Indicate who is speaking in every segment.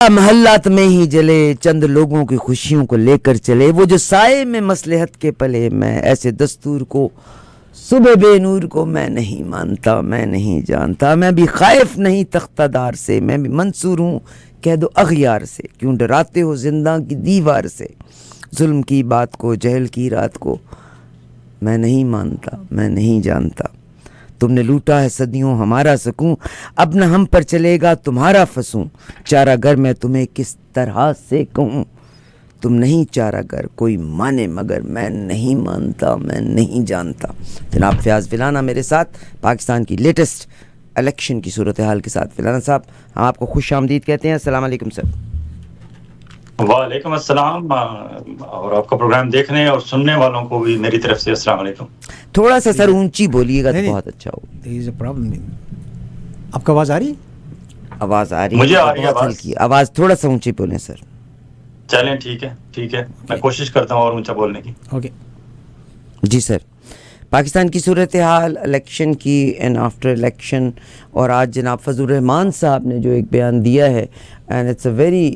Speaker 1: महल्लात में ही जले, चंद लोगों की खुशियों को लेकर चले, वो जो साए में मसलहत के पले, मैं ऐसे दस्तूर को, सुबह बेनूर को मैं नहीं मानता, मैं नहीं जानता। मैं भी खाइफ नहीं तख्तादार से, मैं भी मंसूर हूँ कह दो अगयार से। क्यों डराते हो जिंदा की दीवार से, जुल्म की बात को, जहल की रात को मैं नहीं मानता, मैं नहीं जानता। तुमने लूटा है सदियों हमारा सकूं, अब न हम पर चलेगा तुम्हारा फंसूं। चारागर मैं तुम्हें किस तरह से कहूं, तुम नहीं चारागर कोई माने मगर मैं नहीं मानता, मैं नहीं जानता। जनाब फयाज विलाना मेरे साथ पाकिस्तान की लेटेस्ट इलेक्शन की सूरत हाल के साथ। विलाना साहब, हम आपको खुश आमदीद कहते हैं। अस्सलाम वालेकुम सर।
Speaker 2: वालेकुम अस्सलाम, और आपका प्रोग्राम देखने और सुनने वालों को भी मेरी तरफ से अस्सलाम वालेकुम।
Speaker 1: थोड़ा सा सर ऊंची बोलिएगा तो बहुत अच्छा हो।
Speaker 3: आपका आवाज आ रही?
Speaker 1: आवाज आ रही
Speaker 2: मुझे
Speaker 1: है,
Speaker 2: आ रही है
Speaker 1: बहुत हल्की आवाज, थोड़ा सा ऊंची बोलें सर।
Speaker 2: चलें, ठीक है ठीक है, मैं कोशिश करता हूँ और ऊंचा बोलने की।
Speaker 3: ओके
Speaker 1: जी सर। पाकिस्तान की सूरत हाल, इलेक्शन की एंड आफ्टर इलेक्शन, और आज जनाब फजलुर रहमान साहब ने जो एक बयान दिया है, एंड इट्स अ वेरी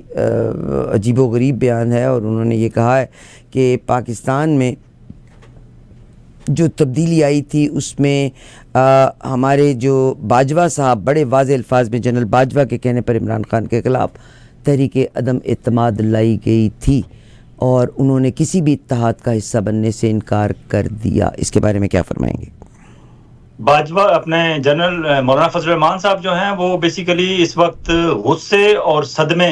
Speaker 1: अजीबोगरीब बयान है, और उन्होंने ये कहा है कि पाकिस्तान में जो तब्दीली आई थी उसमें हमारे जो बाजवा साहब, बड़े वाज़ेह अल्फाज में जनरल बाजवा के कहने पर इमरान खान के ख़िलाफ़ तहरीक अदम एतमाद लाई गई थी, और उन्होंने किसी भी इत्तेहाद का हिस्सा बनने से इनकार कर दिया। इसके बारे में क्या फरमाएंगे?
Speaker 2: बाजवा अपने जनरल मौलाना फजल रहमान साहब जो हैं वो बेसिकली इस वक्त गुस्से और सदमे,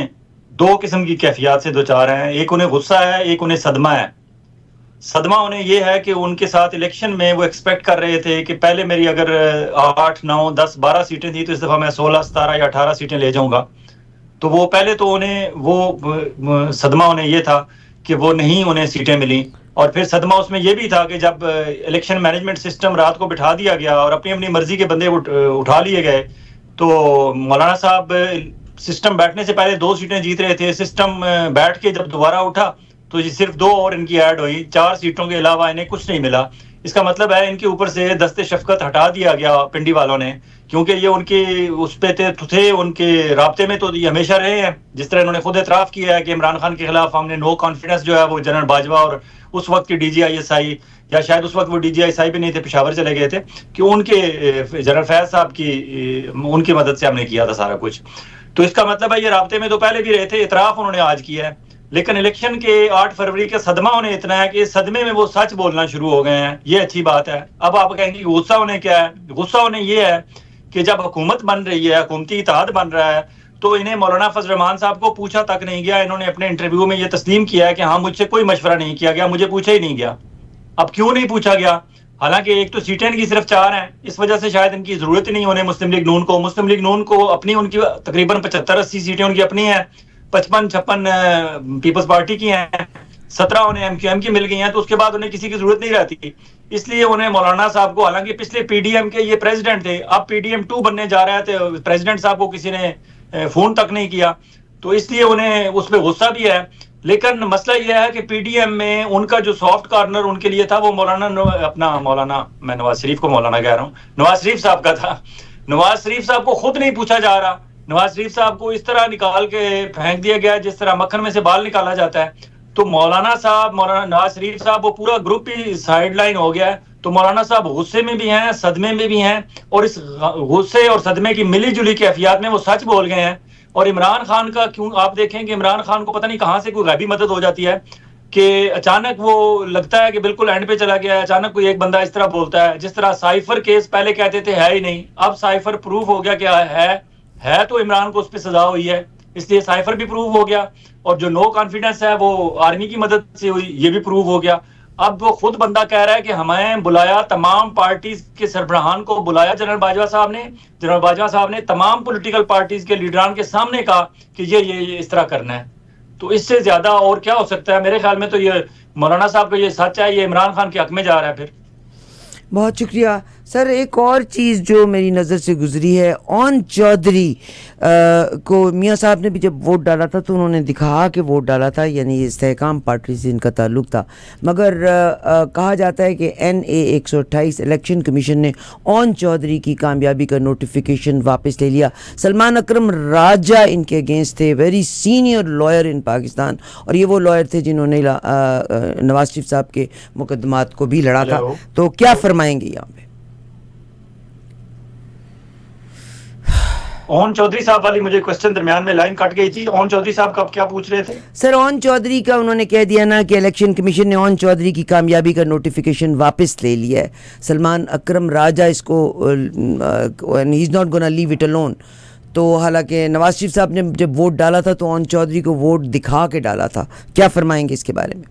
Speaker 2: दो किस्म की कैफियत से दो चार हैं। एक उन्हें गुस्सा है, एक उन्हें सदमा है। सदमा उन्हें ये है कि उनके साथ इलेक्शन में वो एक्सपेक्ट कर रहे थे कि पहले मेरी अगर 8, 9, 10, 12 सीटें थी तो इस दफ़ा मैं 16, 17 या 18 सीटें ले जाऊंगा। तो वो पहले तो उन्हें वो सदमा उन्हें ये था कि वो नहीं उन्हें सीटें मिली, और फिर सदमा उसमें यह भी था कि जब इलेक्शन मैनेजमेंट सिस्टम रात को बिठा दिया गया और अपनी अपनी मर्जी के बंदे उठा लिए गए, तो मौलाना साहब सिस्टम बैठने से पहले 2 सीटें जीत रहे थे। सिस्टम बैठ के जब दोबारा उठा तो ये सिर्फ 2 और इनकी ऐड हुई, 4 सीटों के अलावा इन्हें कुछ नहीं मिला। इसका मतलब है इनके ऊपर से दस्ते शफकत हटा दिया गया पिंडी वालों ने, क्योंकि ये उनके उस पे थे, उनके राब्ते में तो ये हमेशा रहे हैं। जिस तरह इन्होंने खुद एतराफ़ किया है कि इमरान खान के खिलाफ हमने नो कॉन्फिडेंस जो है वो जनरल बाजवा और उस वक्त की DGISI, या शायद उस वक्त वो DGISI भी नहीं थे, पेशावर चले गए थे, कि उनके जनरल फैज साहब की उनकी मदद से हमने किया था सारा कुछ। तो इसका मतलब है ये राब्ते में तो पहले भी रहे थे, एतराफ़ उन्होंने आज किया है। लेकिन इलेक्शन के 8 फरवरी का सदमा उन्हें इतना है कि इस सदमे में वो सच बोलना शुरू हो गए हैं। ये अच्छी बात है। अब आप कहेंगे गुस्सा उन्हें क्या है? गुस्सा उन्हें ये है कि जब हुकूमत बन रही है, हुकूमती इत्तेहाद बन रहा है, तो इन्हें मौलाना फजल रहमान साहब को पूछा तक नहीं गया। इन्होंने अपने इंटरव्यू में ये तस्लीम किया है कि हाँ, मुझसे कोई मशवरा नहीं किया गया, मुझे पूछा ही नहीं गया। अब क्यों नहीं पूछा गया? हालांकि एक तो सीटें इनकी सिर्फ 4 हैं, इस वजह से शायद इनकी जरूरत ही नहीं उन्हें मुस्लिम लीग नून को। मुस्लिम लीग नून को अपनी, उनकी तकरीबन 75-80 सीटें उनकी अपनी हैं, 55-56 पीपल्स पार्टी की हैं, 17 उन्हें MQM की मिल गई हैं। तो उसके बाद उन्हें किसी की जरूरत नहीं रहती। इसलिए उन्हें मौलाना साहब को, हालांकि पिछले PDM के ये प्रेसिडेंट थे, अब PDM 2 बनने जा रहा है, तो प्रेसिडेंट साहब को किसी ने फोन तक नहीं किया, तो इसलिए उन्हें उस पर गुस्सा भी है। लेकिन मसला यह है कि PDM में उनका जो सॉफ्ट कॉर्नर उनके लिए था वो मौलाना, मैं नवाज शरीफ को मौलाना कह रहा हूँ, नवाज शरीफ साहब का था। नवाज शरीफ साहब को खुद नहीं पूछा जा रहा। नवाज शरीफ साहब को इस तरह निकाल के फेंक दिया गया जिस तरह मक्खन में से बाल निकाला जाता है। तो मौलाना नवाज शरीफ साहब, वो पूरा ग्रुप ही साइडलाइन हो गया है। तो मौलाना साहब गुस्से में भी हैं, सदमे में भी हैं, और इस गुस्से और सदमे की मिली जुली कैफियत में वो सच बोल गए हैं। और इमरान खान का, क्यों आप देखें कि इमरान खान को पता नहीं कहां से कोई गैबी मदद हो जाती है कि अचानक वो लगता है कि बिल्कुल एंड पे चला गया है। अचानक कोई एक बंदा इस तरह बोलता है, जिस तरह साइफर केस पहले कहते थे है ही नहीं, अब साइफर प्रूफ हो गया कि है तो इमरान को उस पर सजा हुई है, इसलिए साइफर भी प्रूव हो गया। और जो नो कॉन्फिडेंस है वो आर्मी की मदद से हुई, ये भी प्रूव हो गया। अब वो खुद बंदा कह रहा है कि हमें बुलाया, तमाम पार्टीज के सरबराहान को बुलाया जनरल बाजवा साहब ने। जनरल बाजवा साहब ने तमाम पॉलिटिकल पार्टीज के लीडरान के सामने कहा कि ये इस तरह करना है। तो इससे ज्यादा और क्या हो सकता है? मेरे ख्याल में तो ये मौलाना साहब का ये सच है, ये इमरान खान के हक में जा रहा है। फिर
Speaker 1: बहुत शुक्रिया सर एक और चीज़ जो मेरी नज़र से गुजरी है, ओन चौधरी को मियाँ साहब ने भी जब वोट डाला था तो उन्होंने दिखा के वोट डाला था, यानी इस्तेहकाम पार्टी से इनका ताल्लुक था, मगर कहा जाता है कि NA 128 इलेक्शन कमीशन ने ओन चौधरी की कामयाबी का नोटिफिकेशन वापस ले लिया। सलमान अकरम राजा इनके अगेंस्ट थे, very senior lawyer in Pakistan, और ये वो लॉयर थे जिन्होंने नवाज शरीफ साहब के मुकदमात को भी लड़ा था। तो क्या फरमाएंगे यहाँ पे?
Speaker 2: ओन चौधरी साहब वाली मुझे क्वेश्चन दरमियान में लाइन कट गई थी। ओन चौधरी साहब कब क्या पूछ रहे थे?
Speaker 1: सर ओन चौधरी का उन्होंने कह दिया ना कि इलेक्शन कमीशन ने ओन चौधरी की कामयाबी का नोटिफिकेशन वापस ले लिया है। सलमान अकरम राजा इसको he is not gonna leave it alone. तो हालांकि नवाज शरीफ साहब ने जब वोट डाला था तो ओन चौधरी को वोट दिखा के डाला था, क्या फरमाएंगे इसके बारे में?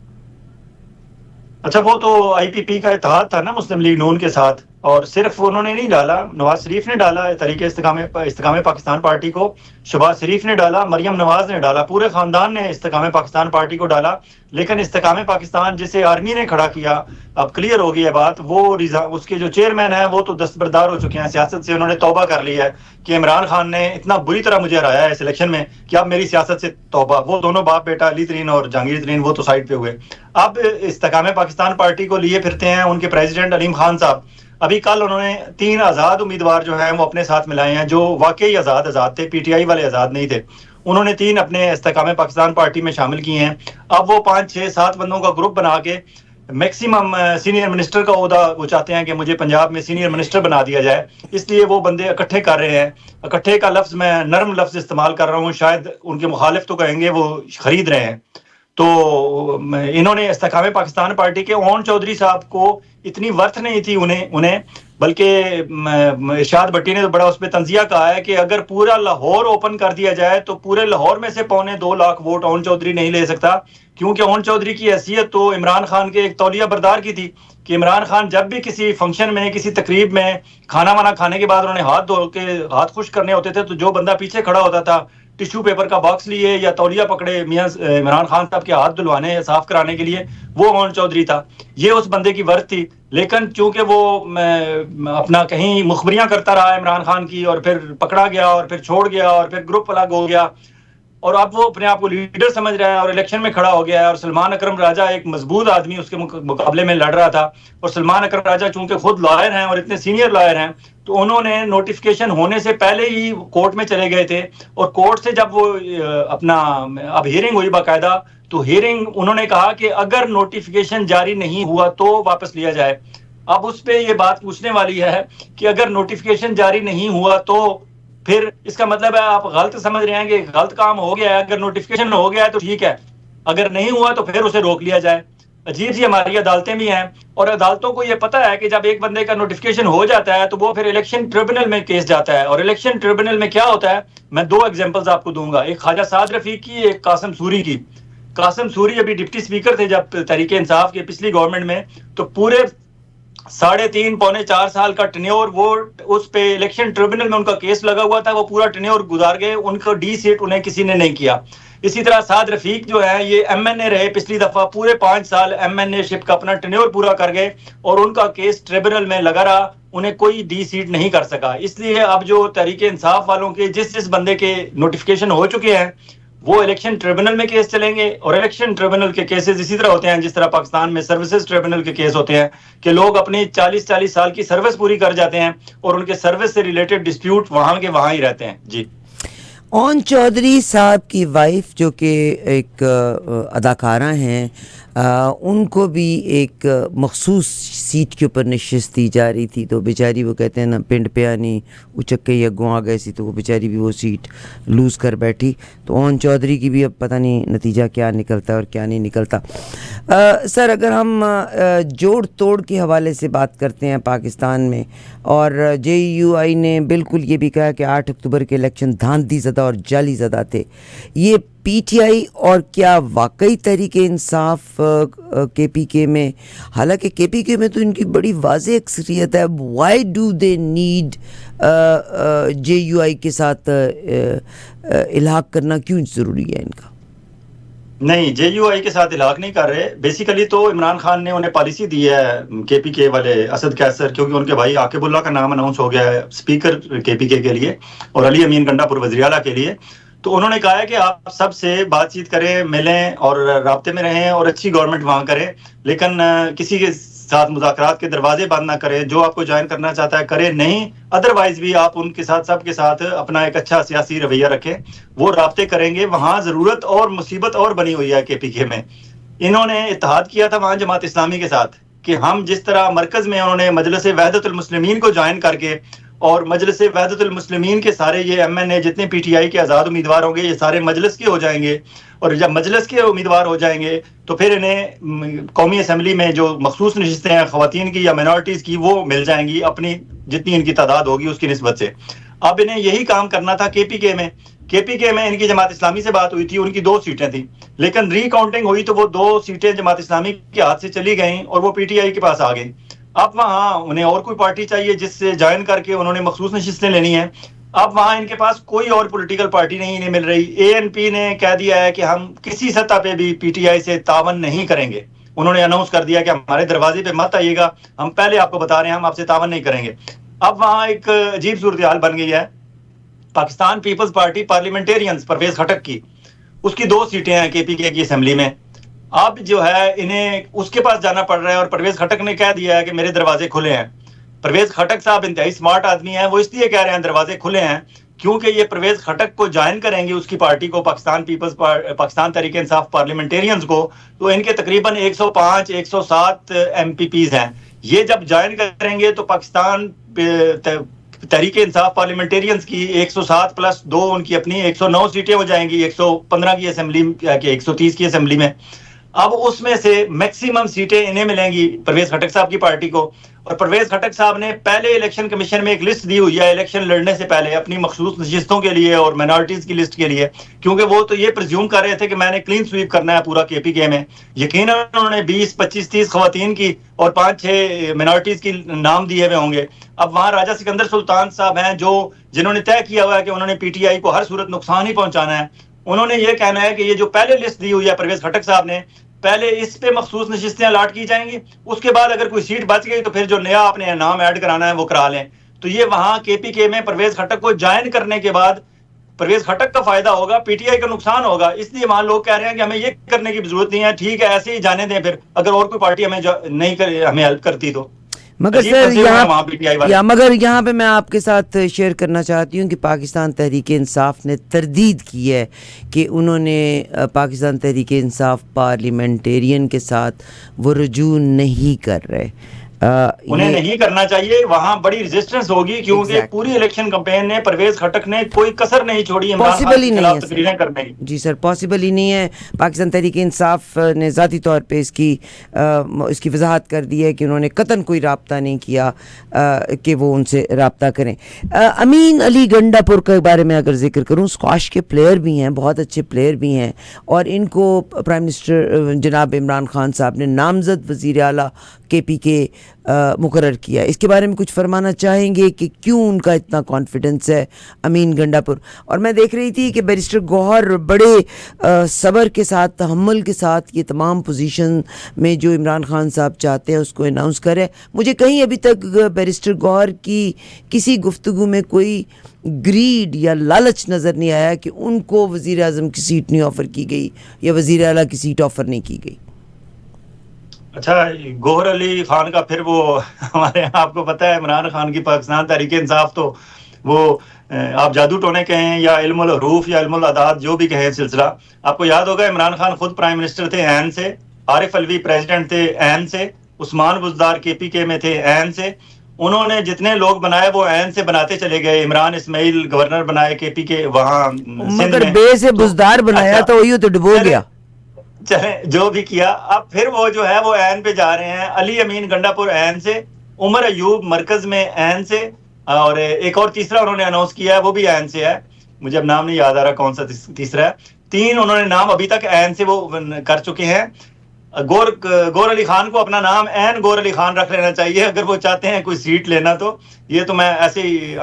Speaker 2: अच्छा, वो तो IPP का इत्तेहाद था ना मुस्लिम लीग नून के साथ, और सिर्फ उन्होंने नहीं डाला, नवाज शरीफ ने डाला तरीके इस्तेकाम पाकिस्तान पार्टी को, शहबाज शरीफ ने डाला, मरियम नवाज ने डाला, पूरे खानदान ने इस्तेकाम पाकिस्तान पार्टी को डाला। लेकिन इस्तेकाम पाकिस्तान जिसे आर्मी ने खड़ा किया, अब क्लियर हो गई है बात, वो उसके जो चेयरमैन है वो तो दस्तबरदार हो चुके हैं सियासत से, उन्होंने तौबा कर ली है कि इमरान खान ने इतना बुरी तरह मुझे हराया है इस इलेक्शन में कि अब मेरी सियासत से तौबा। वो दोनों बाप बेटा अली तरीन और जहांगीर तरीन वो तो साइड पे हुए, अब इस्तेकाम पाकिस्तान पार्टी को लिए फिरते हैं उनके प्रेसिडेंट अलीम खान साहब। अभी कल उन्होंने 3 आज़ाद उम्मीदवार जो हैं वो अपने साथ मिलाए हैं, जो वाकई आज़ाद थे, PTI वाले आज़ाद नहीं थे। उन्होंने 3 अपने इस्तेकाम पाकिस्तान पार्टी में शामिल किए हैं। अब वो 5, 6, 7 बंदों का ग्रुप बना के मैक्सिमम सीनियर मिनिस्टर का ओहदा वो चाहते हैं कि मुझे पंजाब में सीनियर मिनिस्टर बना दिया जाए, इसलिए वो बंदे इकट्ठे कर रहे हैं। इकट्ठे का लफ्ज़ मैं नरम लफ्ज़ इस्तेमाल कर रहा हूँ, शायद उनके मुखालिफ तो कहेंगे वो खरीद रहे हैं। तो इन्होंने इस्तेकाम पाकिस्तान पार्टी के ओन चौधरी साहब को इतनी वर्थ नहीं थी उन्हें, बल्कि इरशाद भट्टी ने तो बड़ा उस पर तंजिया कहा है कि अगर पूरा लाहौर ओपन कर दिया जाए तो पूरे लाहौर में से 2.25 लाख वोट ओन चौधरी नहीं ले सकता, क्योंकि ओन चौधरी की हैसियत तो इमरान खान के एक तौलिया बरदार की थी कि इमरान खान जब भी किसी फंक्शन में, किसी तकरीब में खाना वाना खाने के बाद उन्होंने हाथ धो के हाथ खुश करने होते थे, तो जो बंदा पीछे खड़ा होता था टिश्यू पेपर का बॉक्स लिए या तौलिया पकड़े मियां इमरान खान साहब के हाथ धुलवाने या साफ कराने के लिए, वो ओन चौधरी था। ये उस बंदे की वर्थ थी। लेकिन चूंकि वो अपना कहीं मुखबरियां करता रहा इमरान खान की, और फिर पकड़ा गया और फिर छोड़ गया और फिर ग्रुप अलग हो गया, और अब वो अपने आप को लीडर समझ रहा है और इलेक्शन में खड़ा हो गया है। और सलमान अकरम राजा एक मजबूत आदमी उसके मुकाबले में लड़ रहा था, और सलमान अकरम राजा चूंकि खुद लॉयर हैं और इतने सीनियर लॉयर हैं, तो उन्होंने नोटिफिकेशन होने से पहले ही कोर्ट में चले गए थे, और कोर्ट से जब वो अपना अब हियरिंग हुई बाकायदा, तो हियरिंग उन्होंने कहा कि अगर नोटिफिकेशन जारी नहीं हुआ तो वापस लिया जाए। अब उस पर यह बात पूछने वाली है कि अगर नोटिफिकेशन जारी नहीं हुआ तो फिर इसका मतलब है आप गलत समझ रहे हैं कि गलत काम हो गया है। अगर नोटिफिकेशन हो गया है तो ठीक है, अगर नहीं हुआ तो फिर उसे रोक लिया जाए। अजीब सी हमारी अदालतें भी हैं, और अदालतों को ये पता है कि जब एक बंदे का नोटिफिकेशन हो जाता है तो वो फिर इलेक्शन ट्रिब्यूनल में केस जाता है, और इलेक्शन ट्रिब्यूनल में क्या होता है, मैं 2 एग्जांपल्स आपको दूंगा, एक ख्वाजा साद रफीक की, एक कासिम सूरी की। कासिम सूरी अभी डिप्टी स्पीकर थे जब तहरीक इंसाफ की पिछली गवर्नमेंट में, तो पूरे 3.5 पौने 4 साल का टेन्योर, वो उस पे इलेक्शन ट्रिब्यूनल में उनका केस लगा हुआ था, वो पूरा टेन्योर गुजार गए, उनको डी सीट उन्हें किसी ने नहीं किया। इसी तरह साद रफीक जो है ये MNA रहे पिछली दफा, पूरे 5 साल MNA शिप का अपना टेन्योर पूरा कर गए, और उनका केस ट्रिब्यूनल में लगा रहा, उन्हें कोई डी सीट नहीं कर सका। इसलिए अब जो तहरीक इंसाफ वालों के जिस बंदे के नोटिफिकेशन हो चुके हैं वो इलेक्शन ट्रिब्यूनल में केस चलेंगे, और इलेक्शन ट्रिब्यूनल के केसेस इसी तरह होते हैं जिस तरह पाकिस्तान में सर्विसेज ट्रिब्यूनल के केस होते हैं कि लोग अपनी 40-40 साल की सर्विस पूरी कर जाते हैं और उनके सर्विस से रिलेटेड डिस्प्यूट वहां के वहां ही रहते हैं। जी।
Speaker 1: ओन चौधरी साहब की वाइफ जो कि एक अदाकारा हैं, उनको भी एक मखसूस सीट के ऊपर नशिस्त दी जा रही थी, तो बेचारी वो कहते हैं ना पिंड पे आनी उचक के अगों आ गए सी, तो वो बेचारी भी वो सीट लूज़ कर बैठी। तो ओन चौधरी की भी अब पता नहीं नतीजा क्या निकलता है और क्या नहीं निकलता। सर अगर हम जोड़ तोड़ के हवाले से बात करते हैं पाकिस्तान में, और JUI ने बिल्कुल ये भी कहा कि 8 अक्टूबर के इलेक्शन धांधली ज़दा और जाली ज़दा थे, ये PTI और क्या वाकई तहरीके इंसाफ KPK में, हालांकि KPK में तो इनकी बड़ी वाज़ेह अक्सरियत है, why do they need JUI के साथ इल्हाक करना क्यों ज़रूरी है इनका?
Speaker 2: नहीं, जेयूआई के साथ इलाक नहीं कर रहे। बेसिकली तो इमरान खान ने उन्हें पॉलिसी दी है, केपीके वाले असद कैसर, क्योंकि उनके भाई आकिबुल्ला का नाम अनाउंस हो गया है स्पीकर केपीके के लिए और अली अमीन गंडापुर वज़ीर आला के लिए। तो उन्होंने कहा है कि आप सबसे बातचीत करें, मिलें और राब्ते में रहें और अच्छी गवर्नमेंट वहाँ करें, लेकिन किसी के साथ मुज़ाकरात के दरवाजे बंद ना करें। जो आपको ज्वाइन करना चाहता है करे, नहीं अदरवाइज भी आप उनके साथ, सबके साथ अपना एक अच्छा सियासी रवैया रखें, वो राब्ते करेंगे। वहाँ ज़रूरत और मुसीबत और बनी हुई है केपीके में। इन्होंने इत्तेहाद किया था वहाँ जमात इस्लामी के साथ कि हम जिस तरह मरकज़ में उन्होंने मजलिस वहदतुल मुस्लिमीन को ज्वाइन करके और मजलिस वहदतुल मुस्लिमीन के सारे ये एमएनए जितने पीटीआई के आज़ाद उम्मीदवार होंगे ये सारे मजलिस के हो जाएंगे, और जब मजलिस के उम्मीदवार हो जाएंगे तो फिर इन्हें कौमी असम्बली में जो मखसूस नशिस्तें हैं ख़वातीन की या मिनॉरिटीज़ की वो मिल जाएंगी, अपनी जितनी इनकी तादाद होगी उसकी निस्बत से। अब इन्हें यही काम करना था केपीके में। केपीके में इनकी जमात इस्लामी से बात हुई थी, उनकी 2 सीटें थी, लेकिन रिकाउंटिंग हुई तो वो 2 सीटें जमात इस्लामी के हाथ से चली गई और वो पीटीआई के पास आ गई। अब वहाँ उन्हें और कोई पार्टी चाहिए जिससे ज्वाइन करके उन्होंने मखसूस नशिस्तें लेनी है। अब वहाँ इनके पास कोई और पॉलिटिकल पार्टी नहीं मिल रही। एएनपी ने कह दिया है कि हम किसी सतह पे भी पीटीआई से तावन नहीं करेंगे। उन्होंने अनाउंस कर दिया कि हमारे दरवाजे पे मत आइएगा, हम पहले आपको बता रहे हैं हम आपसे तावन नहीं करेंगे। अब वहाँ एक अजीब सूरत हाल बन गई है। पाकिस्तान पीपल्स पार्टी पार्लियामेंटेरियंस परवेज खटक की, उसकी 2 सीटें हैं केपीके की असेंबली में। अब जो है इन्हें उसके पास जाना पड़ रहा है और परवेज खटक ने कह दिया है कि मेरे दरवाजे खुले हैं। परवेज खटक साहब इंतहाई स्मार्ट आदमी हैं, वो इसलिए कह रहे हैं दरवाजे खुले हैं क्योंकि ये परवेज खटक को ज्वाइन करेंगे, उसकी पार्टी को, पाकिस्तान तहरीक इंसाफ पार्लियामेंटेरियंस को, तो इनके तकरीबन 105 107 एमपीपीज हैं। ये जब ज्वाइन करेंगे तो पाकिस्तान तहरीक इंसाफ पार्लियामेंटेरियंस की 107 प्लस 2 उनकी अपनी 109 सीटें हो जाएंगी 115 की असेंबली के 130 की असेंबली में। अब उसमें से मैक्सिमम सीटें इन्हें मिलेंगी परवेज खटक साहब की पार्टी को। और परवेज खटक साहब ने पहले इलेक्शन कमीशन में एक लिस्ट दी हुई है इलेक्शन लड़ने से पहले अपनी मखसूस नशिस्तों के लिए और माइनॉरिटीज की लिस्ट के लिए, क्योंकि वो तो ये प्रिज्यूम कर रहे थे कि मैंने क्लीन स्वीप करना है पूरा केपीके में। यकीनन उन्होंने 20 25 30 खवातीन की और 5-6 माइनॉरिटीज की नाम दिए हुए होंगे। अब वहां राजा सिकंदर सुल्तान साहब हैं जो जिन्होंने तय किया हुआ है कि उन्होंने पीटीआई को हर सूरत नुकसान ही पहुंचाना है। उन्होंने ये कहना है कि ये जो पहले लिस्ट दी हुई है परवेज खटक साहब ने, पहले इस पे मखसूस नशिस्तें अलाट की जाएंगी, उसके बाद अगर कोई सीट बच गई तो फिर जो नया आपने नाम ऐड कराना है वो करा लें। तो ये वहां केपीके में परवेज खटक को ज्वाइन करने के बाद परवेज खटक का फायदा होगा, पीटीआई का नुकसान होगा। इसलिए वहां लोग कह रहे हैं कि हमें ये करने की जरूरत नहीं है, ठीक है ऐसे ही जाने दें, फिर अगर और कोई पार्टी हमें नहीं कर, हमें हेल्प करती तो।
Speaker 1: मगर सर यहाँ पे मैं आपके साथ शेयर करना चाहती हूँ कि पाकिस्तान तहरीक इंसाफ ने तरदीद की है कि उन्होंने पाकिस्तान तहरीक इंसाफ पार्लियामेंटेरियन के साथ वो रुजू नहीं कर रहे।
Speaker 2: उन्हें नहीं करना चाहिए, वहां बड़ी रेजिस्टेंस होगी क्योंकि पूरी इलेक्शन कैंपेन में परवेज खटक ने कोई कसर नहीं छोड़ी
Speaker 1: पॉसिबल ही नहीं है
Speaker 2: तकरीरें करने की।
Speaker 1: जी सर, पॉसिबल ही नहीं है। पाकिस्तान तहरीक इंसाफ ने ज़ाती तौर पे इसकी वजाहत कर दी है कि उन्होंने कतन कोई राब्ता नहीं किया कि वो उनसे राब्ता करें। अमीन अली गंडापुर के बारे में अगर जिक्र करूँ, स्क्वाश के प्लेयर भी हैं, बहुत अच्छे प्लेयर भी हैं, और इनको प्राइम मिनिस्टर जनाब इमरान खान साहब ने नामजद वज़ीर आला केपीके मुकर्रर किया। इसके बारे में कुछ फरमाना चाहेंगे कि क्यों उनका इतना कॉन्फिडेंस है अमीन गंडापुर? और मैं देख रही थी कि बैरिस्टर गौहर बड़े सब्र के साथ, तहम्मुल के साथ ये तमाम पोजीशन में जो इमरान खान साहब चाहते हैं उसको अनाउंस करें। मुझे कहीं अभी तक बैरिस्टर गौहर की किसी गुफ्तगू में कोई ग्रीड या लालच नज़र नहीं आया कि उनको वज़ीर आज़म की सीट नहीं ऑफ़र की गई या वज़ीर आला की सीट ऑफ़र नहीं की गई।
Speaker 2: अच्छा, गौहर अली खान का फिर वो हमारे आपको पता है इमरान खान की पाकिस्तान तहरीक इंसाफ तो वो आप जादू टोने कहें या इल्मुल हरूफ या इल्मुल अदाद जो भी कहें सिलसिला, आपको याद होगा इमरान खान खुद प्राइम मिनिस्टर थे ऐन से, आरिफ अलवी प्रेसिडेंट थे ऐन से, उस्मान बुज़दार केपीके में थे ऐन से। उन्होंने जितने लोग बनाए वो ऐन से बनाते चले गए। इमरान इस्माइल गवर्नर बनाए केपीके वहां,
Speaker 1: मगर बे से बुज़दार बनाया तो वही तो डुबो गया।
Speaker 2: चले जो भी किया, अब फिर वो जो है वो ऐन पे जा रहे हैं। अली अमीन गंडापुर ऐन से, उमर अयूब मरकज में ऐन से, और एक और तीसरा उन्होंने अनाउंस किया है वो भी ऐन से है, मुझे अब नाम नहीं याद आ रहा कौन सा तीसरा है। 3 उन्होंने नाम अभी तक ऐन से वो कर चुके हैं। गौर अली खान को अपना नाम एन गौर अली खान रख लेना चाहिए अगर वो चाहते हैं कोई सीट लेना। तो ये तो मैं ऐसे ही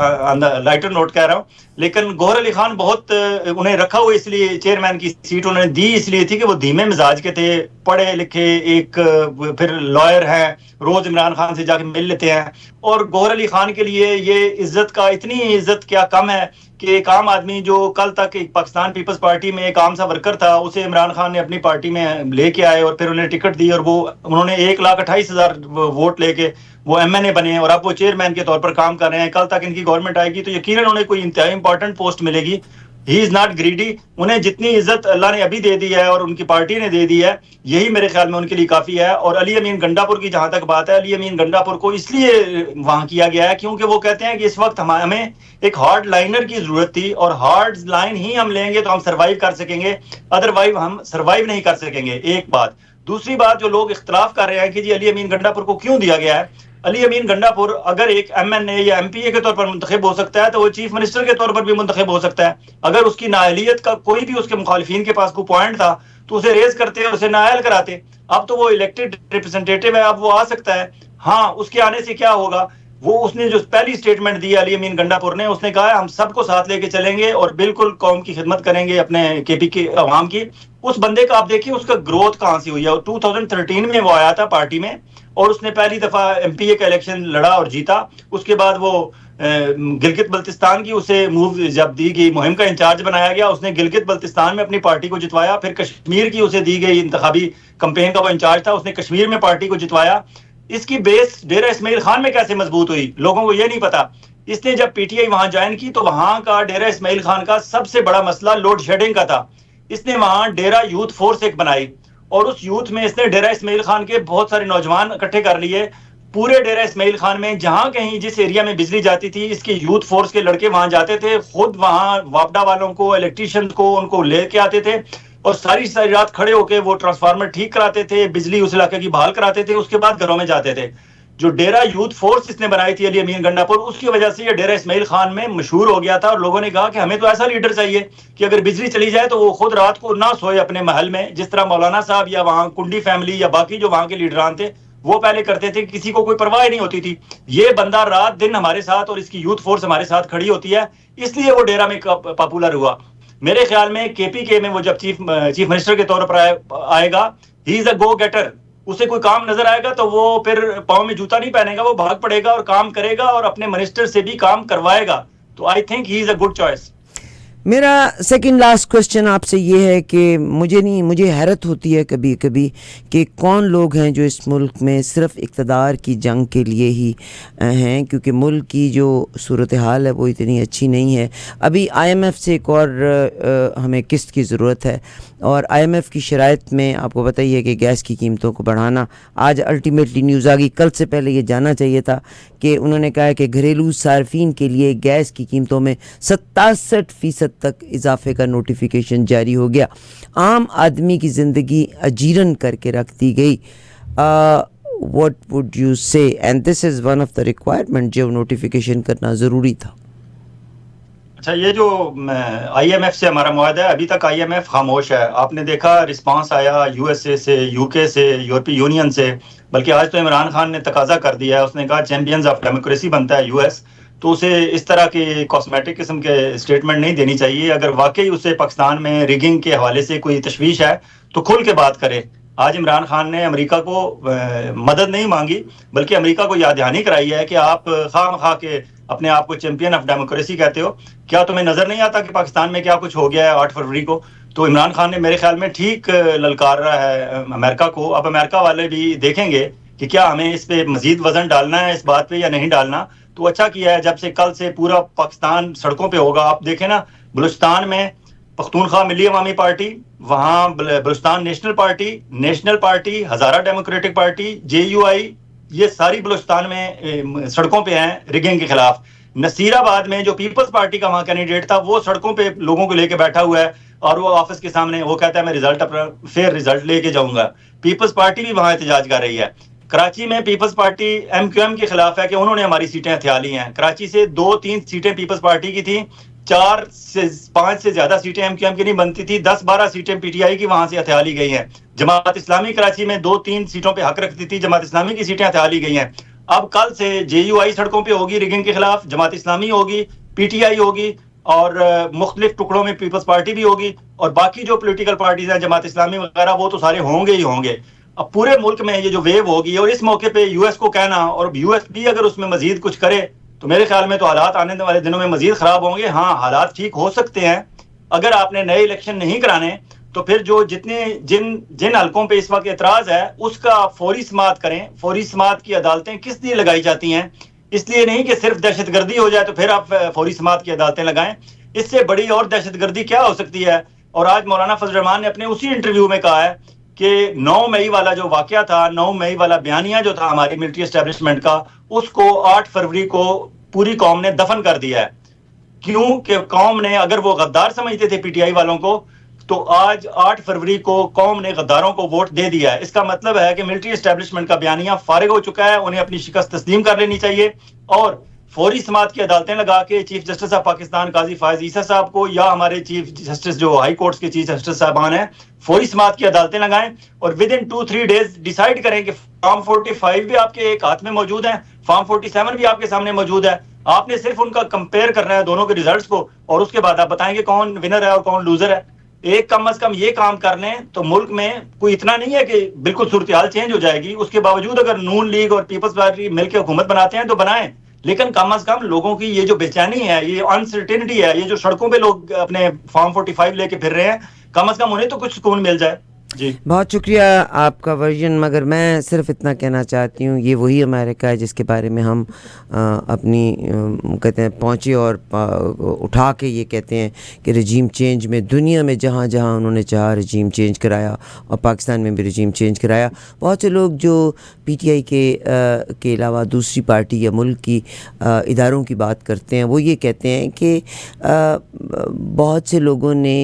Speaker 2: लाइटर नोट कह रहा हूँ। लेकिन गौर अली खान बहुत उन्हें रखा हुआ इसलिए, चेयरमैन की सीट उन्होंने दी इसलिए थी कि वो धीमे मिजाज के थे, पढ़े लिखे, एक फिर लॉयर हैं, रोज इमरान खान से जाके मिल लेते हैं। और गौर अली खान के लिए ये इज्जत का, इतनी इज्जत क्या कम है कि एक आम आदमी जो कल तक एक पाकिस्तान पीपल्स पार्टी में एक आम सा वर्कर था, उसे इमरान खान ने अपनी पार्टी में लेके आए और फिर उन्हें टिकट दी और वो उन्होंने 1,28,000 वोट लेके वो एमएनए बने और अब वो चेयरमैन के तौर पर काम कर रहे हैं। कल तक इनकी गवर्नमेंट आएगी तो यकीनन उन्हें कोई इंतहाई इंपॉर्टेंट पोस्ट मिलेगी। He is not greedy. उन्हें जितनी इज्जत अल्लाह ने अभी दे दी है और उनकी पार्टी ने दे दी है, यही मेरे ख्याल में उनके लिए काफी है। और अली अमीन गंडापुर की जहां तक बात है, अली अमीन गंडापुर को इसलिए वहां किया गया है क्योंकि वो कहते हैं कि इस वक्त हमें एक हार्ड लाइनर की जरूरत थी और हार्ड लाइन ही हम लेंगे तो हम सर्वाइव कर सकेंगे, अदरवाइज हम सर्वाइव नहीं कर सकेंगे। एक बात। दूसरी बात, जो लोग इख्तलाफ कर रहे हैं कि जी अली अमीन गंडापुर को क्यों दिया गया है, अली अमीन गंडापुर अगर एक एमएनए या एमपीए के तौर पर मुंतखब हो सकता है तो वो चीफ मिनिस्टर के तौर पर भी मुंतखब हो सकता है। अगर उसकी नाअहलियत का कोई भी उसके मुखालिफिन के पास कोई पॉइंट था तो उसे रेज करते, उसे नाअहल कराते। अब तो वो इलेक्टेड रिप्रेजेंटेटिव है, अब वो आ सकता है। हाँ, उसके आने से क्या होगा, वो उसने जो पहली स्टेटमेंट दी अली अमीन गंडापुर ने, उसने कहा हम सबको साथ लेके चलेंगे और बिल्कुल कौम की खिदमत करेंगे, अपने केपी के अवाम की। उस बंदे का आप देखिए उसका ग्रोथ कहां से हुई है। 2013 में वो आया था पार्टी में और उसने पहली दफा एमपीए का इलेक्शन लड़ा और जीता। उसके बाद वो गिलगित बल्तिस्तान की उसे मूव जब दी गई, मुहिम का इंचार्ज बनाया गया, उसने गिलगित बल्तिस्तान में अपनी पार्टी को जितवाया। फिर कश्मीर की उसे दी गई, इंतखाबी कैंपेन का वो इंचार्ज था, उसने कश्मीर में पार्टी को जितवाया। इसकी बेस डेरा इस्माइल खान में कैसे मजबूत हुई, लोगों को ये नहीं पता। इसने जब पीटीआई वहां ज्वाइन की तो वहां का डेरा इस्माइल खान का सबसे बड़ा मसला लोड शेडिंग का था। इसने वहां डेरा यूथ फोर्स एक बनाई और उस यूथ में इसने डेरा इस्माइल खान के बहुत सारे नौजवान इकट्ठे कर लिए। पूरे डेरा इस्माइल खान में जहां कहीं जिस एरिया में बिजली जाती थी, इसके यूथ फोर्स के लड़के वहां जाते थे, खुद वहां वापडा वालों को, इलेक्ट्रीशियन को, उनको लेके आते थे और सारी सारी रात खड़े होकर वो ट्रांसफार्मर ठीक कराते थे, बिजली उस इलाके की बहाल कराते थे, उसके बाद घरों में जाते थे। जो डेरा यूथ फोर्स इसने बनाई थी अली अमीन गंडापुर, उसकी वजह से ये डेरा इस्माइल खान में मशहूर हो गया था और लोगों ने कहा कि हमें तो ऐसा लीडर चाहिए कि अगर बिजली चली जाए तो वो खुद रात को ना सोए अपने महल में, जिस तरह मौलाना साहब या वहां कुंडी फैमिली या बाकी जो वहां के लीडरान थे वो पहले करते थे, किसी को कोई परवाह नहीं होती थी। ये बंदा रात दिन हमारे साथ और इसकी यूथ फोर्स हमारे साथ खड़ी होती है, इसलिए वो डेरा में पॉपुलर हुआ। मेरे ख्याल में केपीके में वो जब चीफ मिनिस्टर के तौर पर आएगा, ही इज अ गो गेटर। उसे कोई काम नजर आएगा तो वो फिर पाँव में जूता नहीं पहनेगा, वो भाग पड़ेगा और काम करेगा और अपने मिनिस्टर से भी काम करवाएगा। तो I think he is a good choice.
Speaker 1: मेरा सेकंड लास्ट क्वेश्चन आपसे ये है कि मुझे हैरत होती है कभी कभी कि कौन लोग हैं जो इस मुल्क में सिर्फ इक़्तिदार की जंग के लिए ही हैं, क्योंकि मुल्क की जो सूरत हाल है वो इतनी अच्छी नहीं है। अभी आईएमएफ से एक और हमें किस्त की ज़रूरत है और आईएमएफ की शराइत में आपको बताइए कि गैस की कीमतों को बढ़ाना, आज अल्टीमेटली न्यूज़ आ गई, कल से पहले ये जानना चाहिए था कि उन्होंने कहा है कि घरेलू सार्फिन के लिए गैस की कीमतों में 67% तक इजाफे का नोटिफिकेशन जारी हो गया। आम आदमी की ज़िंदगी अजीरन करके रख दी गई। व्हाट वुड यू से, and this is one of the requirement जो नोटिफिकेशन करना ज़रूरी था।
Speaker 2: अच्छा, ये जो आईएमएफ से हमारा मुआहदा है, अभी तक आईएमएफ खामोश है। आपने देखा रिस्पांस आया यूएसए से, यूके से, यूरोपीय यूनियन से, बल्कि आज तो इमरान खान ने तकाजा कर दिया है, उसने कहा चैंपियंस ऑफ डेमोक्रेसी बनता है यूएस, तो उसे इस तरह की कॉस्मेटिक किस्म के स्टेटमेंट नहीं देनी चाहिए। अगर वाकई उसे पाकिस्तान में रिगिंग के हवाले से कोई तशवीश है तो खुल के बात करे। आज इमरान खान ने अमेरिका को मदद नहीं मांगी, बल्कि अमेरिका को याद दहानी कराई है कि आप खा के अपने आप को चैंपियन ऑफ डेमोक्रेसी कहते हो, क्या तुम्हें नजर नहीं आता कि पाकिस्तान में क्या कुछ हो गया है 8 फरवरी को। तो इमरान खान ने मेरे ख्याल में ठीक ललकार रहा है अमेरिका को। अब अमेरिका वाले भी देखेंगे कि क्या हमें इस पे मजीद वजन डालना है इस बात पे या नहीं डालना। तो अच्छा किया है जब से कल से पूरा पाकिस्तान सड़कों पे होगा। आप देखें ना, बलूचिस्तान में पख्तूनख्वा मिली अवामी पार्टी, वहां बलूचिस्तान नेशनल पार्टी, हजारा डेमोक्रेटिक पार्टी, जेयूआई, ये सारी बलूचिस्तान में सड़कों पे हैं रिगिंग के खिलाफ। नसीराबाद में जो पीपल्स पार्टी का वहां कैंडिडेट था वो सड़कों पे लोगों को लेके बैठा हुआ है और वो ऑफिस के सामने वो कहता है मैं रिजल्ट अपना फेयर रिजल्ट लेके जाऊंगा। पीपल्स पार्टी भी वहां एहतजाज कर रही है। कराची में पीपल्स पार्टी एमक्यूएम के खिलाफ है कि उन्होंने हमारी सीटें हथिया ली हैं। कराची से 2-3 सीटें पीपल्स पार्टी की थी, 4 से 5 से ज्यादा सीटें एमक्यूएम की नहीं बनती थी, 10-12 सीटें पीटीआई की वहां से हथिया ली गई हैं। जमात इस्लामी कराची में 2-3 सीटों पे हक रखती थी, जमात इस्लामी की सीटें हटा ली गई हैं। अब कल से JUI सड़कों पे होगी रिगिंग के खिलाफ, जमात इस्लामी होगी, PTI होगी और मुख्तलिफ टुकड़ों में पीपल्स पार्टी भी होगी और बाकी जो पॉलिटिकल पार्टीज हैं जमात इस्लामी वगैरह वो तो सारे होंगे ही होंगे। अब पूरे मुल्क में ये जो वेव होगी और इस मौके पे यूएस को कहना और यूएस भी अगर उसमें मजीद कुछ करे तो मेरे ख्याल में तो हालात आने वाले दिनों में मजीद खराब होंगे। हाँ, हालात ठीक हो सकते हैं अगर आपने नए इलेक्शन नहीं कराने तो फिर जो जिन हलकों पे इस वक्त एतराज है उसका फौरी समाअत करें। फौरी समाअत की अदालतें किस लिए लगाई जाती हैं? इसलिए नहीं कि सिर्फ दहशतगर्दी हो जाए तो फिर आप फौरी समाअत की अदालतें लगाएं। इससे बड़ी और दहशतगर्दी क्या हो सकती है? और आज मौलाना फजल रहमान ने अपने उसी इंटरव्यू में कहा है कि 9 मई वाला जो वाकया था, 9 मई वाला बयानिया जो था हमारी मिलिट्री एस्टेब्लिशमेंट का, उसको 8 फरवरी को पूरी कौम ने दफन कर दिया है। क्यों कि कौम ने, अगर वो गद्दार समझते थे PTI वालों को, तो आज 8 फरवरी को कौम ने गद्दारों को वोट दे दिया है। इसका मतलब है कि मिलिट्री एस्टेब्लिशमेंट का बयानिया फारिग हो चुका है, उन्हें अपनी शिकस्त तस्लीम कर लेनी चाहिए और फौरी समाअत की अदालतें लगा के चीफ जस्टिस ऑफ पाकिस्तान काजी फायज ईसा साहब को या हमारे चीफ जस्टिस जो हाई कोर्ट्स के चीफ जस्टिस साहबान हैं, फौरी समाअत की अदालतें लगाएं और विद इन 2-3 डेज डिसाइड करें कि फॉर्म 45 भी आपके एक हाथ में मौजूद है, फॉर्म 47 भी आपके सामने मौजूद है। आपने सिर्फ उनका कंपेयर करना है दोनों के रिजल्ट्स को और उसके बाद आप बताएंगे कौन विनर है और कौन लूजर है। एक कम अज कम ये काम कर लें तो मुल्क में कोई इतना नहीं है कि बिल्कुल सूरत हाल चेंज हो जाएगी। उसके बावजूद अगर नून लीग और पीपल्स पार्टी मिलकर हुकूमत बनाते हैं तो बनाएं, लेकिन कम अज कम लोगों की ये जो बेचैनी है, ये अनसर्टेनिटी है, ये जो सड़कों पे लोग अपने फॉर्म 45 लेके फिर रहे हैं, कम अज कम उन्हें तो कुछ सुकून मिल जाए। जी
Speaker 1: बहुत शुक्रिया आपका वर्जन, मगर मैं सिर्फ इतना कहना चाहती हूँ, ये वही अमेरिका है जिसके बारे में हम अपनी कहते हैं पहुँचे और उठा के ये कहते हैं कि रजीम चेंज में दुनिया में जहाँ जहाँ उन्होंने चाहा रजीम चेंज कराया और पाकिस्तान में भी रजीम चेंज कराया। बहुत से लोग जो PTI के अलावा दूसरी पार्टी या मुल्क की इदारों की बात करते हैं वो ये कहते हैं कि बहुत से लोगों ने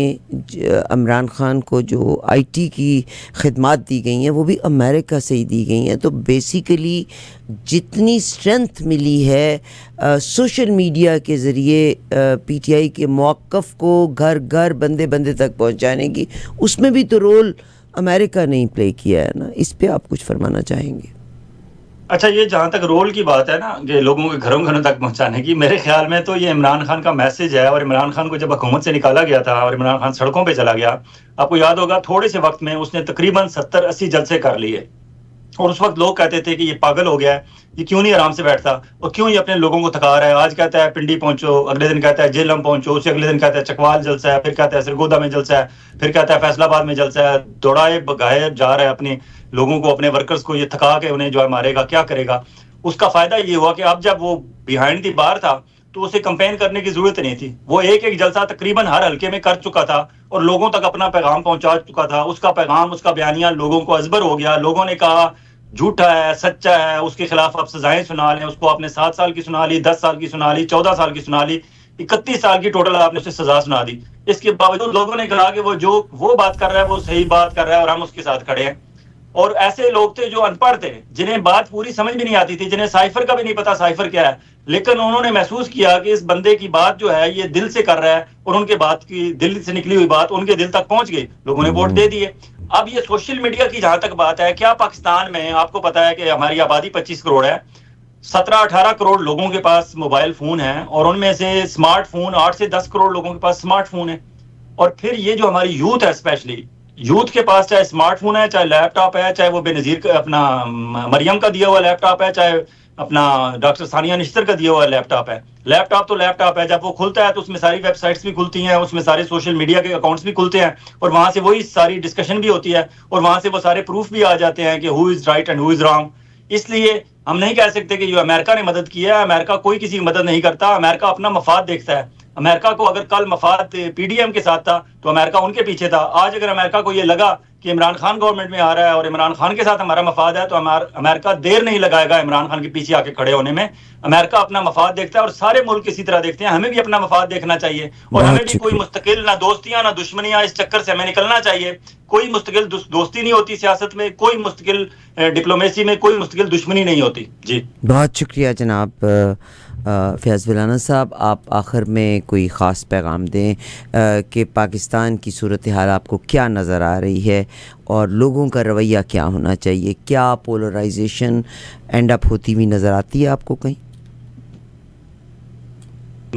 Speaker 1: इमरान खान को जो IT की खिदमात दी गई हैं वो भी अमेरिका से ही दी गई हैं। तो बेसिकली जितनी स्ट्रेंथ मिली है सोशल मीडिया के ज़रिए PTI के मौक़िफ़ को घर घर बंदे बंदे तक पहुंचाने की, उसमें भी तो रोल अमेरिका ने ही प्ले किया है ना। इस पे आप कुछ फरमाना चाहेंगे?
Speaker 2: अच्छा, ये जहां तक रोल की बात है ना कि लोगों के घरों घरों तक पहुंचाने की, मेरे ख्याल में तो ये इमरान खान का मैसेज है। और इमरान खान को जब हुकूमत से निकाला गया था और इमरान खान सड़कों पे चला गया, आपको याद होगा थोड़े से वक्त में उसने तकरीबन 70-80 जलसे कर लिए और उस वक्त लोग कहते थे कि ये पागल हो गया है, ये क्यों नहीं आराम से बैठता और क्यों ये अपने लोगों को थका रहा है। आज कहता है पिंडी पहुंचो, अगले दिन कहता है जेलम पहुंचो, उसे अगले दिन कहता है चकवाल जलसा है, फिर कहता है सरगोदा में जलसा है, फिर कहता है फैसलाबाद में जलसा है। दौड़ाए भगाए जा रहा है अपने लोगों को, अपने वर्कर्स को ये थका के उन्हें जो है मारेगा, क्या करेगा। उसका फायदा ये हुआ कि अब जब वो बिहाइंड दी बार था तो उसे कंपेन करने की जरूरत नहीं थी। वो एक एक जलसा तकरीबन हर हल्के में कर चुका था और लोगों तक अपना पैगाम पहुंचा चुका था। उसका पैगाम, उसका बयानिया लोगों को अजबर हो गया। लोगों ने कहा झूठा है, सच्चा है, उसके खिलाफ आप सजाएं सुना लें। उसको आपने 7 साल की सुना ली, 10 साल की सुना ली, 14 साल की सुना ली, 31 साल की टोटल आपने उसे सजा सुना दी। इसके बावजूद लोगों ने कहा कि वो बात कर रहा है वो सही बात कर रहा है और हम उसके साथ खड़े हैं। और ऐसे लोग थे जो अनपढ़ थे, जिन्हें बात पूरी समझ भी नहीं आती थी, जिन्हें साइफर का भी नहीं पता साइफर क्या है, लेकिन उन्होंने महसूस किया कि इस बंदे की बात जो है ये दिल से कर रहा है और उनके बात की दिल से निकली हुई बात उनके दिल तक पहुंच गई, लोगों ने वोट दे दिए। अब ये सोशल मीडिया की जहां तक बात है, क्या पाकिस्तान में आपको पता है कि हमारी आबादी 25 करोड़ है, 17-18 करोड़ लोगों के पास मोबाइल फोन है और उनमें से स्मार्टफोन 8 से 10 करोड़ लोगों के पास स्मार्टफोन है। और फिर ये जो हमारी यूथ है, स्पेशली यूथ के पास चाहे स्मार्टफोन है, चाहे लैपटॉप है, चाहे वो बेनजीर अपना मरियम का दिया हुआ लैपटॉप है, चाहे अपना डॉक्टर सानिया निश्तर का दिया हुआ लैपटॉप है। लैपटॉप तो लैपटॉप है, जब वो खुलता है तो उसमें सारी वेबसाइट्स भी खुलती हैं, उसमें सारे सोशल मीडिया के अकाउंट्स भी खुलते हैं और वहां से वही सारी डिस्कशन भी होती है और वहां से वो सारे प्रूफ भी आ जाते हैं कि who is right and who is wrong. इसलिए हम नहीं कह सकते कि जो अमेरिका ने मदद की है, अमेरिका कोई किसी की मदद नहीं करता, अमेरिका अपना मफाद देखता है। अमेरिका को अगर कल मफाद PDM के साथ था तो अमेरिका उनके पीछे था। आज अगर अमेरिका को यह लगा कि इमरान खान गवर्नमेंट में आ रहा है और इमरान खान के साथ हमारा मफाद है तो अमेरिका देर नहीं लगाएगा इमरान खान के पीछे आके खड़े होने में। अमेरिका अपना मफाद देखता है और सारे मुल्क इसी तरह देखते हैं। हमें भी अपना मफाद देखना चाहिए और हमें भी कोई मुस्तकिल ना दोस्तियां ना दुश्मनियां, इस चक्कर से हमें निकलना चाहिए। कोई मुस्तकिल दोस्ती नहीं होती सियासत में, कोई मुस्तकिल डिप्लोमेसी में कोई मुस्तकिल दुश्मनी नहीं होती। जी
Speaker 1: बहुत शुक्रिया जनाब फ़याज़ विलाना साहब, आप आखिर में कोई ख़ास पैगाम दें कि पाकिस्तान की सूरत हाल आपको क्या नज़र आ रही है और लोगों का रवैया क्या होना चाहिए? क्या पोलराइजेशन एंड अप होती हुई नज़र आती है आपको कहीं?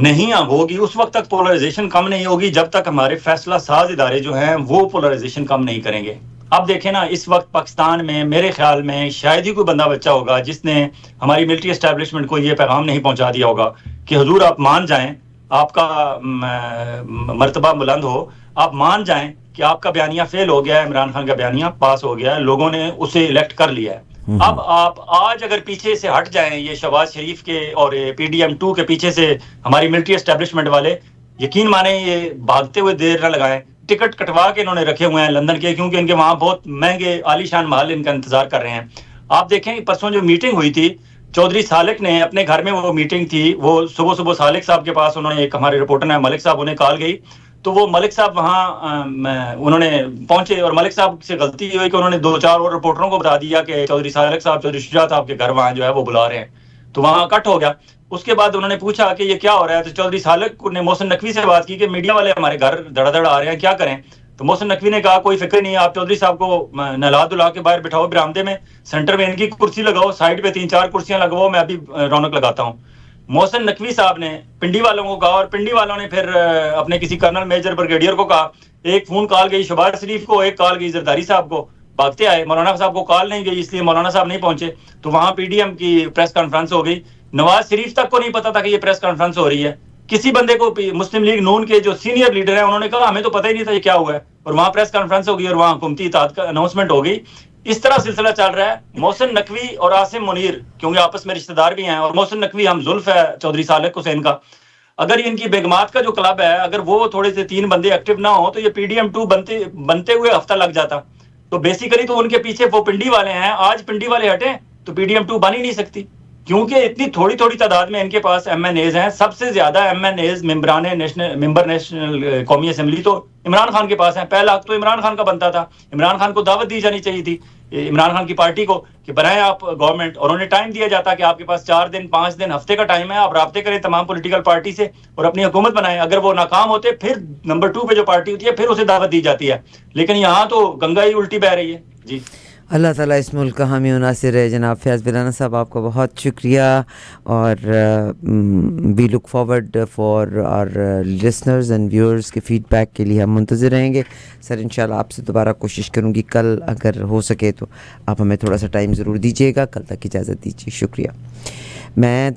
Speaker 2: नहीं होगी, उस वक्त तक पोलराइजेशन कम नहीं होगी जब तक हमारे फैसला साज इदारे जो हैं वो पोलराइजेशन कम नहीं करेंगे। अब देखें ना, इस वक्त पाकिस्तान में मेरे ख्याल में शायद ही कोई बंदा बच्चा होगा जिसने हमारी मिलिट्री एस्टैब्लिशमेंट को ये पैगाम नहीं पहुंचा दिया होगा कि हुजूर आप मान जाएं, आपका मर्तबा बुलंद हो, आप मान जाएं कि आपका बयानिया फेल हो गया है, इमरान खान का बयानिया पास हो गया है, लोगों ने उसे इलेक्ट कर लिया है। अब आप आज अगर पीछे से हट जाएं, ये शहबाज शरीफ के और PDM2 के पीछे से हमारी मिलिट्री एस्टैब्लिशमेंट वाले, यकीन माने ये भागते हुए देर न लगाएं। टिकट कटवा के इन्होंने रखे हुए हैं लंदन के, क्योंकि इनके वहां बहुत महंगे आलीशान महल इनका इंतजार कर रहे हैं। आप देखें परसों जो मीटिंग हुई थी, चौधरी सालिक ने अपने घर में वो मीटिंग थी, वो सुबह सुबह सालिक साहब के पास उन्होंने, एक हमारे रिपोर्टर ने मलिक साहब, उन्हें कॉल गई, तो वो मलिक साहब वहाँ उन्होंने पहुंचे और मलिक साहब से गलती हुई कि उन्होंने 2-4 और रिपोर्टरों को बता दिया कि चौधरी सालिक साहब, चौधरी शुजात साहब के घर वहाँ जो है वो बुला रहे हैं, तो वहाँ कट हो गया। उसके बाद उन्होंने पूछा कि ये क्या हो रहा है, तो चौधरी सालिक ने मोहसिन नकवी से बात की कि मीडिया वाले हमारे घर धड़ाधड़ आ रहे हैं, क्या करें? तो मोहसिन नकवी ने कहा कोई फिक्र नहीं, आप चौधरी साहब को नहला धुला के बाहर बिठाओ बरामदे में, सेंटर में इनकी कुर्सी लगाओ, साइड पे 3-4 कुर्सियां लगवाओ, मैं अभी रौनक लगाता हूँ। मोहसिन नकवी साहब ने पिंडी वालों को कहा और पिंडी वालों ने फिर अपने किसी कर्नल मेजर ब्रिगेडियर को कहा। एक फोन कॉल गई शहबाज शरीफ को, एक कॉल गई जरदारी साहब को, भागते आए। मौलाना साहब को कॉल नहीं गई, इसलिए मौलाना साहब नहीं पहुंचे, तो वहां PDM की प्रेस कॉन्फ्रेंस हो गई। नवाज शरीफ तक को नहीं पता था कि ये प्रेस कॉन्फ्रेंस हो रही है। किसी बंदे को मुस्लिम लीग नून के जो सीनियर लीडर है उन्होंने कहा हमें तो पता ही नहीं था ये क्या हुआ है, और वहां प्रेस कॉन्फ्रेंस हो गई और वहां हुकूमती इताअत का अनाउंसमेंट हो गई। इस तरह सिलसिला चल रहा है। मोहसिन नकवी और आसिम मुनीर क्योंकि आपस में रिश्तेदार भी हैं, और मोहसिन नकवी हम जुल्फ है चौधरी सालिक हुसैन का, अगर इनकी बेगमात का जो क्लब है, अगर वो थोड़े से 3 बंदे एक्टिव ना हो तो ये PDM2 बनते हुए हफ्ता लग जाता। तो बेसिकली तो उनके पीछे वो पिंडी वाले हैं। आज पिंडी वाले हटे तो PDM2 बन ही नहीं सकती, क्योंकि इतनी थोड़ी थोड़ी तादाद में इनके पास MNAs हैं। सबसे ज्यादा MNAs मेंबर नेशनल कौमी असेंबली तो इमरान खान के पास है। पहला हक तो इमरान खान का बनता था, इमरान खान को दावत दी जानी चाहिए थी इमरान खान की पार्टी को कि बनाएं आप गवर्नमेंट, और उन्हें टाइम दिया जाता कि आपके पास 4 दिन 5 दिन हफ्ते का टाइम है, आप राब्ते करें तमाम पॉलिटिकल पार्टी से और अपनी हुकूमत बनाएं। अगर वो नाकाम होते फिर नंबर 2 पे जो पार्टी होती है फिर उसे दावत दी जाती है, लेकिन यहाँ तो गंगा ही उल्टी बह रही है। जी,
Speaker 1: अल्लाह ताला इस मुल्क का हामी और नासिर है। जनाब फ़याज़ विलाना साहब, आपका बहुत शुक्रिया, और we look forward for our listeners and viewers के फीडबैक के लिए हम मुंतज़िर रहेंगे। सर इंशाल्लाह आपसे दोबारा कोशिश करूँगी कल, अगर हो सके तो आप हमें थोड़ा सा टाइम ज़रूर दीजिएगा। कल तक इजाज़त दीजिए, शुक्रिया। मैं